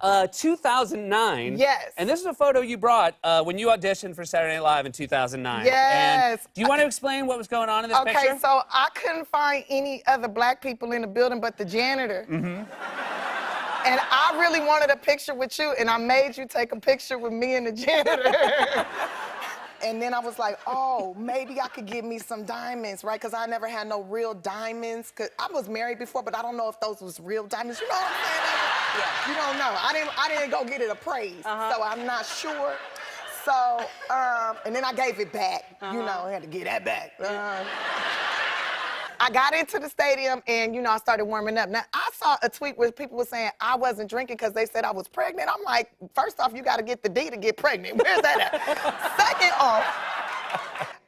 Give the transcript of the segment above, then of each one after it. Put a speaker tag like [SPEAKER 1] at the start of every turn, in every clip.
[SPEAKER 1] 2009.
[SPEAKER 2] Yes.
[SPEAKER 1] And this is a photo you brought when you auditioned for Saturday Night Live in 2009.
[SPEAKER 2] Yes.
[SPEAKER 1] And do you want to explain what was going on in this picture?
[SPEAKER 2] Okay, so I couldn't find any other black people in the building but the janitor.
[SPEAKER 1] Mm-hmm.
[SPEAKER 2] And I really wanted a picture with you, and I made you take a picture with me and the janitor. And then I was like, oh, maybe I could get me some diamonds, right? Because I never had no real diamonds. Cause I was married before, but I don't know if those was real diamonds. You know what I'm saying? Yeah. You don't know. I didn't go get it appraised, so I'm not sure. So, and then I gave it back. You know, I had to get that back. I got into the stadium and, you know, I started warming up. Now, I saw a tweet where people were saying I wasn't drinking because they said I was pregnant. I'm like, first off, you got to get the D to get pregnant. Where's that at? Second off,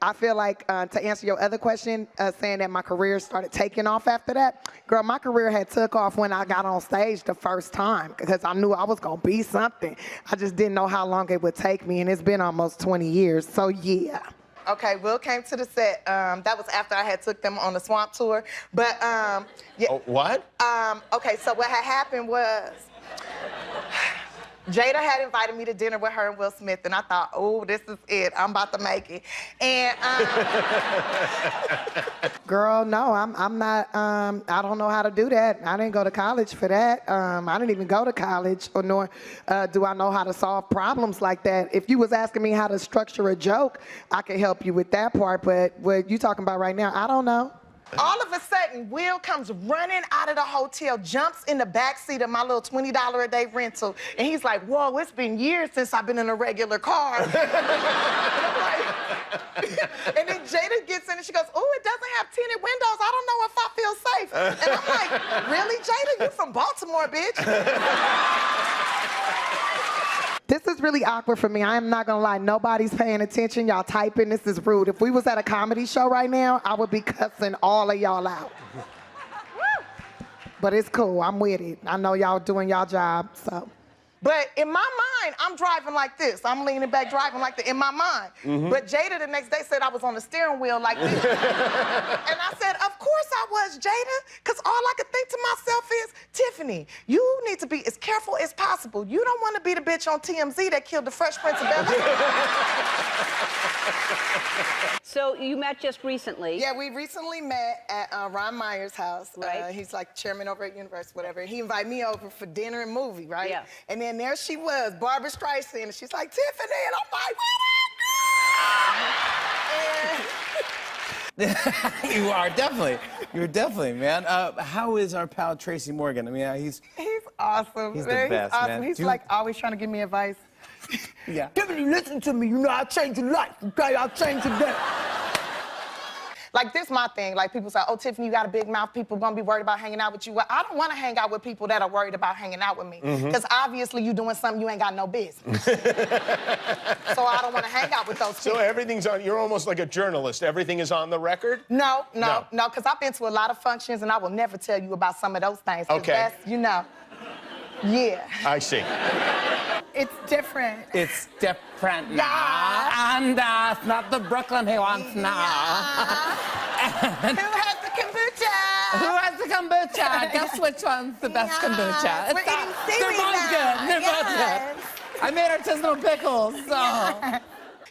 [SPEAKER 2] I feel like, to answer your other question, saying that my career started taking off after that, girl, my career had took off when I got on stage the first time because I knew I was going to be something. I just didn't know how long it would take me, and it's been almost 20 years, so yeah. Okay, Will came to the set. That was after I had took them on the swamp tour. But, yeah.
[SPEAKER 3] Oh, what?
[SPEAKER 2] Okay, so what had happened was Jada had invited me to dinner with her and Will Smith, and I thought, oh, this is it. I'm about to make it. And, girl, no, I'm not, I don't know how to do that. I didn't go to college for that. I didn't even go to college, or nor do I know how to solve problems like that. If you was asking me how to structure a joke, I could help you with that part, but what you talking about right now, I don't know. All of a sudden, Will comes running out of the hotel, jumps in the backseat of my little $20 a day rental, and he's like, whoa, it's been years since I've been in a regular car. And then Jada gets in and she goes, oh, it doesn't have tinted windows. I don't know if I feel safe. And I'm like, really, Jada? You from Baltimore, bitch. This is really awkward for me. I am not gonna lie. Nobody's paying attention. Y'all typing. This is rude. If we was at a comedy show right now, I would be cussing all of y'all out. But it's cool. I'm with it. I know y'all doing y'all job, so. But in my mind, I'm driving like this. I'm leaning back, driving like this in my mind. But Jada the next day said I was on the steering wheel like this. And I said, of course I was, Jada, because all I could think to myself is, Tiffany, you need to be as careful as possible. You don't want to be the bitch on TMZ that killed the Fresh Prince of Bel-Air.
[SPEAKER 4] So you met just recently.
[SPEAKER 2] Yeah, we recently met at Ron Meyer's house.
[SPEAKER 4] Right.
[SPEAKER 2] He's like chairman over at Universal, whatever. He invited me over for dinner and movie, right?
[SPEAKER 4] Yeah.
[SPEAKER 2] And then there she was, Barbara Streisand, and she's like, Tiffany, and I'm like, what up, girl?
[SPEAKER 3] You are definitely. You're definitely, man. How is our pal Tracy Morgan? I mean, he's
[SPEAKER 2] awesome.
[SPEAKER 3] He's
[SPEAKER 2] man.
[SPEAKER 3] the best,
[SPEAKER 2] He's awesome.
[SPEAKER 3] man.
[SPEAKER 2] He's like always trying to give me advice.
[SPEAKER 3] Yeah.
[SPEAKER 2] Tiffany, listen to me. You know, I'll change your life, okay? I'll change your day. Like, this my thing. Like, people say, oh, Tiffany, you got a big mouth. People gonna be worried about hanging out with you. Well, I don't want to hang out with people that are worried about hanging out with me. Because obviously you doing something you ain't got no business. So I don't want to hang out with those people.
[SPEAKER 3] So everything's on, you're almost like a journalist. Everything is on the record?
[SPEAKER 2] No, because I've been to a lot of functions and I will never tell you about some of those things.
[SPEAKER 3] Okay.
[SPEAKER 2] That's, you know, yeah.
[SPEAKER 3] I see.
[SPEAKER 2] It's different.
[SPEAKER 1] It's different now, and that's not the Brooklyn he wants now.
[SPEAKER 2] Who has the kombucha?
[SPEAKER 1] Who has the kombucha? Guess which one's the best kombucha?
[SPEAKER 2] We're eating seaweed
[SPEAKER 1] They're both good.
[SPEAKER 2] now.
[SPEAKER 1] They're both good. I made artisanal pickles, so.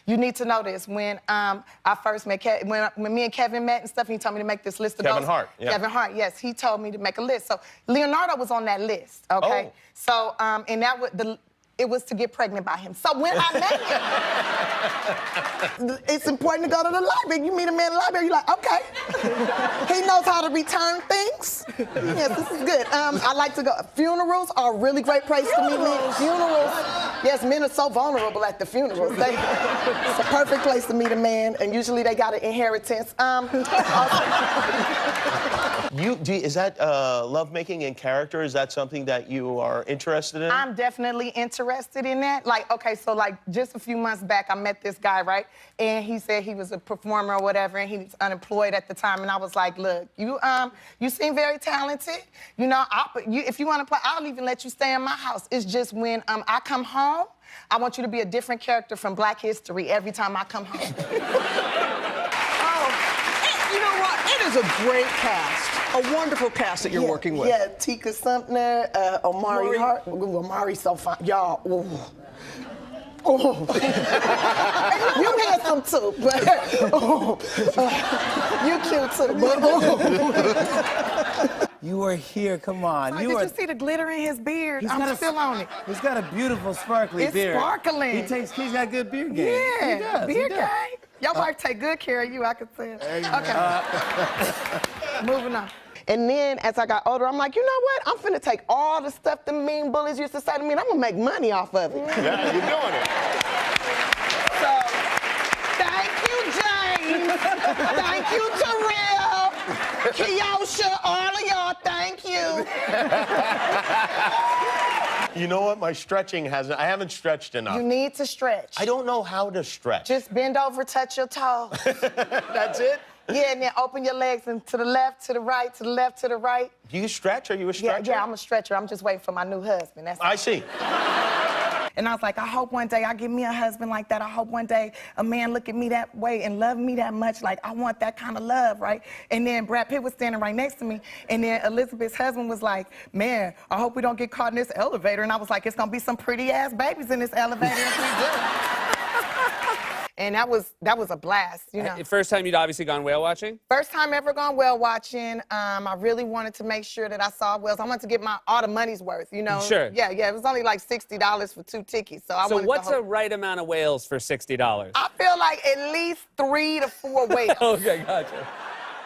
[SPEAKER 2] You need to know this. When I first met when me and Kevin met and stuff, he told me to make this list of
[SPEAKER 3] Kevin
[SPEAKER 2] those.
[SPEAKER 3] Hart, yeah.
[SPEAKER 2] Kevin Hart, yes. He told me to make a list. So Leonardo was on that list, okay?
[SPEAKER 3] Oh.
[SPEAKER 2] So, and that was it was to get pregnant by him. So when I met him, it's important to go to the library. You meet a man in the library, you're like, okay. He knows how to return things. Yes, this is good. I like to go. Funerals are a really great place to meet men. Funerals. Yes, men are so vulnerable at the funerals. It's a perfect place to meet a man, and usually they got an inheritance.
[SPEAKER 3] Is that lovemaking and character? Is that something that you are interested in?
[SPEAKER 2] I'm definitely interested in that. Like, okay, so like just a few months back, I met this guy, right? And he said he was a performer or whatever, and he was unemployed at the time. And I was like, look, you seem very talented. You know, if you want to play, I'll even let you stay in my house. It's just when I come home, I want you to be a different character from Black History every time I come home.
[SPEAKER 5] You know what? It is a great cast. a wonderful cast that you're working with.
[SPEAKER 2] Yeah, Tika Sumter, Omari Hart. Ooh, Omari's so fine. Y'all, ooh. Oh. You handsome too, but you cute too. But,
[SPEAKER 1] You were here, come on.
[SPEAKER 2] did you see the glitter in his beard? I'm still on it.
[SPEAKER 1] He's got a beautiful, sparkly
[SPEAKER 2] It's
[SPEAKER 1] beard.
[SPEAKER 2] sparkling.
[SPEAKER 1] He's got good beard game.
[SPEAKER 2] Yeah,
[SPEAKER 1] he does.
[SPEAKER 2] beard gang. Your wife take good care of you, I can tell. Okay. Moving on. And then as I got older, I'm like, you know what? I'm finna take all the stuff the mean bullies used to say to me, and I'm gonna make money off of it.
[SPEAKER 3] Yeah, you're doing it.
[SPEAKER 2] So, thank you, James. Thank you, Terrell. Kiosha, all of y'all, thank you.
[SPEAKER 3] You know what? My stretching hasn't. I haven't stretched enough.
[SPEAKER 2] You need to stretch.
[SPEAKER 3] I don't know how to stretch.
[SPEAKER 2] Just bend over, touch your toes.
[SPEAKER 3] That's it?
[SPEAKER 2] Yeah, and then open your legs and to the left, to the right, to the left, to the right.
[SPEAKER 3] Do you stretch? Are you a stretcher?
[SPEAKER 2] Yeah, I'm a stretcher. I'm just waiting for my new husband. That's
[SPEAKER 3] I see.
[SPEAKER 2] And I was like, I hope one day I get me a husband like that. I hope one day a man look at me that way and love me that much. Like, I want that kind of love, right? And then Brad Pitt was standing right next to me. And then Elizabeth's husband was like, man, I hope we don't get caught in this elevator. And I was like, it's gonna be some pretty ass babies in this elevator if we do. And that was a blast, you know.
[SPEAKER 6] First time you'd obviously gone whale watching?
[SPEAKER 2] First time ever gone whale watching. I really wanted to make sure that I saw whales. I wanted to get all the money's worth, you know.
[SPEAKER 6] Sure.
[SPEAKER 2] Yeah. It was only like $60 for 2 tickets, so I
[SPEAKER 6] So
[SPEAKER 2] wanted
[SPEAKER 6] what's
[SPEAKER 2] the
[SPEAKER 6] a right amount of whales for $60?
[SPEAKER 2] I feel like at least 3 to 4 whales.
[SPEAKER 6] Okay, gotcha.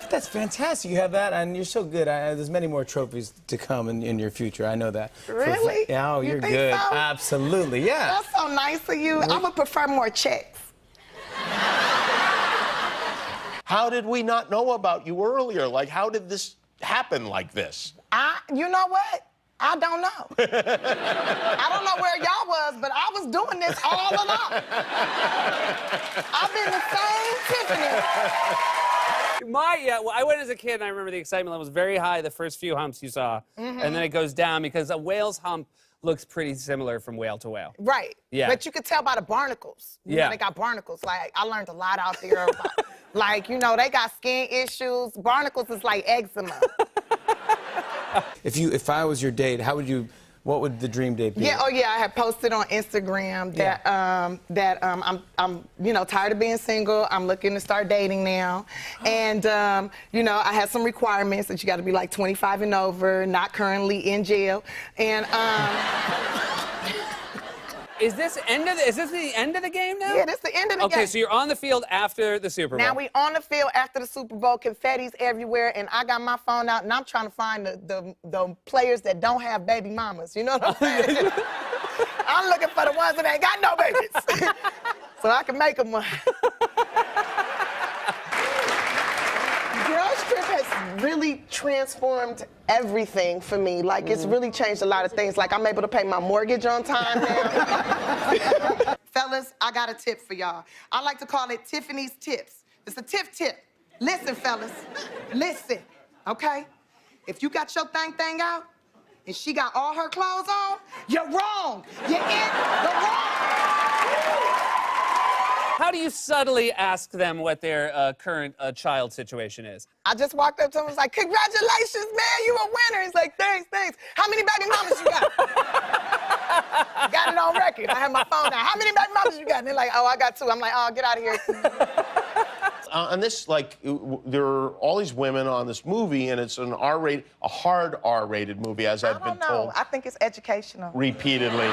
[SPEAKER 1] That's fantastic. You have that, and you're so good. There's many more trophies to come in your future. I know that.
[SPEAKER 2] Really?
[SPEAKER 1] Yeah, oh,
[SPEAKER 2] You
[SPEAKER 1] you're
[SPEAKER 2] think
[SPEAKER 1] good.
[SPEAKER 2] so?
[SPEAKER 1] Absolutely, yeah.
[SPEAKER 2] That's so nice of you. I would prefer more checks.
[SPEAKER 3] How did we not know about you earlier? Like, how did this happen like this?
[SPEAKER 2] You know what? I don't know. I don't know where y'all was, but I was doing this all along. I've been the same Tiffany.
[SPEAKER 6] I went as a kid and I remember the excitement level was very high the first few humps you saw. And then it goes down because a whale's hump looks pretty similar from whale to whale.
[SPEAKER 2] Right.
[SPEAKER 6] Yeah.
[SPEAKER 2] But you could tell by the barnacles. You know, they got barnacles. Like, I learned a lot out there about, like, you know, they got skin issues. Barnacles is like eczema.
[SPEAKER 1] If I was your date, what would the dream date be?
[SPEAKER 2] Yeah, I had posted on Instagram that I'm you know, tired of being single. I'm looking to start dating now. And you know, I had some requirements that you got to be like 25 and over, not currently in jail. And
[SPEAKER 6] Is this the end of the game now?
[SPEAKER 2] yeah, this is the end of the game.
[SPEAKER 6] Okay, so you're on the field after the Super Bowl.
[SPEAKER 2] Now we on the field after the Super Bowl, confetti's everywhere, and I got my phone out, and I'm trying to find the players that don't have baby mamas. You know what I'm saying? I'm looking for the ones that ain't got no babies, so I can make them one. Girls Trip has really transformed everything for me. Like, it's really changed a lot of things. Like, I'm able to pay my mortgage on time now. Fellas, I got a tip for y'all. I like to call it Tiffany's Tips. It's a tip. Listen, fellas, listen, okay? If you got your thing out and she got all her clothes on, you're wrong. You're in the wrong.
[SPEAKER 6] How do you subtly ask them what their current child situation is?
[SPEAKER 2] I just walked up to him and was like, congratulations, man, you a winner. He's like, thanks. How many baby mamas you got? Got it on record. I had my phone out. How many baby mamas you got? And they're like, oh, I got 2. I'm like, oh, get out of here.
[SPEAKER 3] On this, like, there are all these women on this movie, and it's a hard R-rated movie, as I've been told.
[SPEAKER 2] I think it's educational.
[SPEAKER 3] Repeatedly.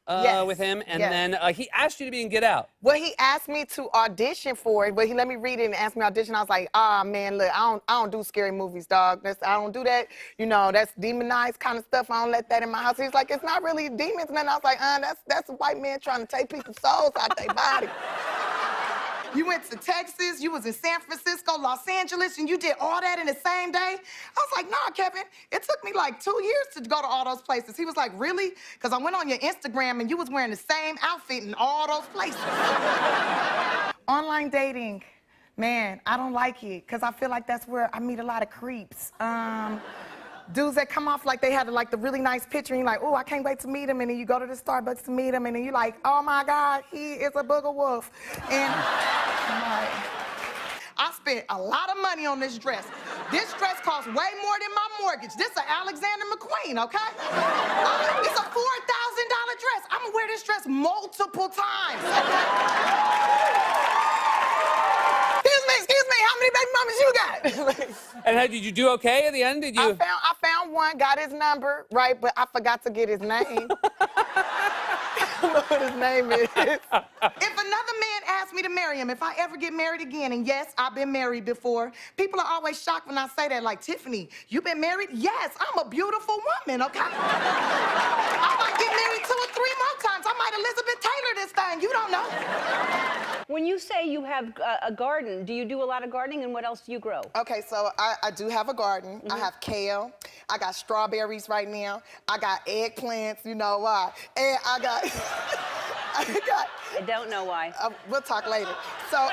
[SPEAKER 2] Yes.
[SPEAKER 6] With him, and
[SPEAKER 2] Yes.
[SPEAKER 6] then he asked you to be in Get Out.
[SPEAKER 2] Well, he asked me to audition for it, but he let me read it and asked me to audition. I was like, man, look, I don't do scary movies, dog. I don't do that. You know, that's demonized kind of stuff. I don't let that in my house. He's like, it's not really demons. And then I was like, that's a white man trying to take people's souls out their body. You went to Texas, you was in San Francisco, Los Angeles, and you did all that in the same day? I was like, nah, Kevin, it took me like 2 years to go to all those places. He was like, really? Because I went on your Instagram and you was wearing the same outfit in all those places. Online dating, man, I don't like it, because I feel like that's where I meet a lot of creeps. Dudes that come off like they had the really nice picture, and you're like, oh, I can't wait to meet him, and then you go to the Starbucks to meet him, and then you're like, oh my God, he is a booger wolf. And I'm like, I spent a lot of money on this dress. This dress costs way more than my mortgage. This is Alexander McQueen, okay? It's a $4,000 dress. I'm gonna wear this dress multiple times. Excuse me, how many baby mamas you got?
[SPEAKER 6] And how, did you do okay at the end? Did you?
[SPEAKER 2] I found one, got his number, right, but I forgot to get his name. I don't know what his name is. If another man asked me to marry him, if I ever get married again, and yes, I've been married before, people are always shocked when I say that, like, Tiffany, you been married? Yes, I'm a beautiful woman, okay? I might get married 2 or 3 more times. I might Elizabeth Taylor this thing, you don't know.
[SPEAKER 4] When you say you have a garden, do you do a lot of gardening, and what else do you grow?
[SPEAKER 2] Okay, so I do have a garden. I have kale. I got strawberries right now. I got eggplants, you know why. And I got...
[SPEAKER 4] I don't know why.
[SPEAKER 2] We'll talk later. So,